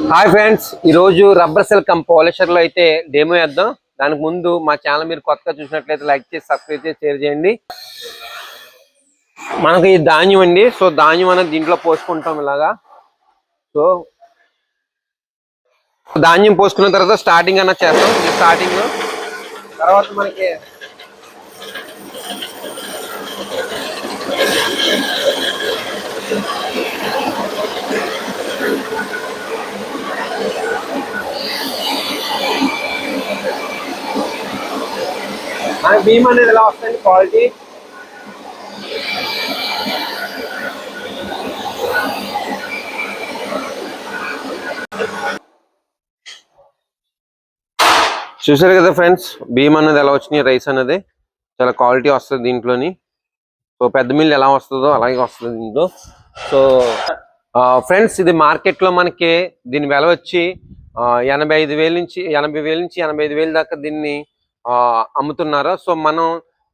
Hi friends, ఈ రోజు rubber cell come polisher లో అయితే డెమో వేద్దాం. దానికి ముందు మా ఛానల్ మీరు కొత్తగా చూసినట్లయితే లైక్ చేసి సబ్స్క్రైబ్ చేసి షేర్ చేయండి. మనకి ఈ ధాన్యం అండి. సో ధాన్యం అనేది దీంట్లో పోసుకుంటాం ఇలాగా. సో ధాన్యం పోసుకున్న తర్వాత స్టార్టింగ్ అన్న చేస్తాం. స్టార్టింగ్ తర్వాత మనకి బియ్యం అనేది ఎలా వస్తుంది క్వాలిటీ. చూసారు కదా ఫ్రెండ్స్, బియ్యం అనేది ఎలా వచ్చినాయి, రైస్ అనేది చాలా క్వాలిటీ వస్తుంది దీంట్లోని. సో పెద్ద మిల్ ఎలా వస్తుందో అలాగే వస్తుంది దీంట్లో. సో ఫ్రెండ్స్, ఇది మార్కెట్లో మనకి దీని వెల వచ్చి 85,000 నుంచి 85,000 దాకా దీన్ని అమ్ముతున్నారు. సో మనం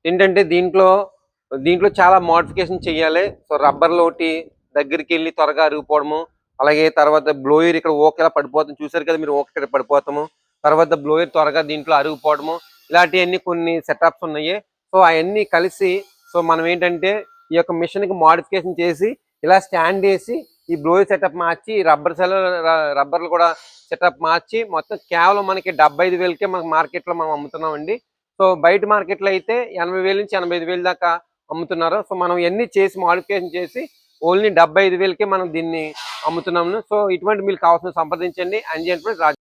ఏంటంటే దీంట్లో చాలా మోడిఫికేషన్ చెయ్యాలి. సో రబ్బర్లో ఒకటి దగ్గరికి వెళ్ళి త్వరగా అరిగిపోవడము, అలాగే తర్వాత బ్లోయర్ ఇక్కడ ఓకేలా పడిపోతాం. చూసారు కదా మీరు, ఓకే ఇక్కడ పడిపోతాము. తర్వాత బ్లోయర్ త్వరగా దీంట్లో అరిగిపోవడము, ఇలాంటివన్నీ కొన్ని సెటప్స్ ఉన్నాయి. సో అవన్నీ కలిసి సో మనం ఏంటంటే ఈ యొక్క మిషన్కి మోడిఫికేషన్ చేసి ఇలా స్టాండ్ వేసి ఈ బ్లోయర్ సెటప్ మార్చి రబ్బర్లు కూడా సెటప్ మార్చి మొత్తం కేవలం మనకి 75,000కే మనకి మార్కెట్లో మనం అమ్ముతున్నామండి. సో బయట మార్కెట్లో అయితే 80,000 నుంచి 85,000 దాకా అమ్ముతున్నారు. సో మనం ఇవన్నీ చేసి మోడిఫికేషన్ చేసి ఓన్లీ 75,000కే మనం దీన్ని అమ్ముతున్నాము. సో ఇటువంటి మీకు కావాల్సిన సంప్రదించండి. అంజీ ఎంటర్ప్రైజ్, రాజు.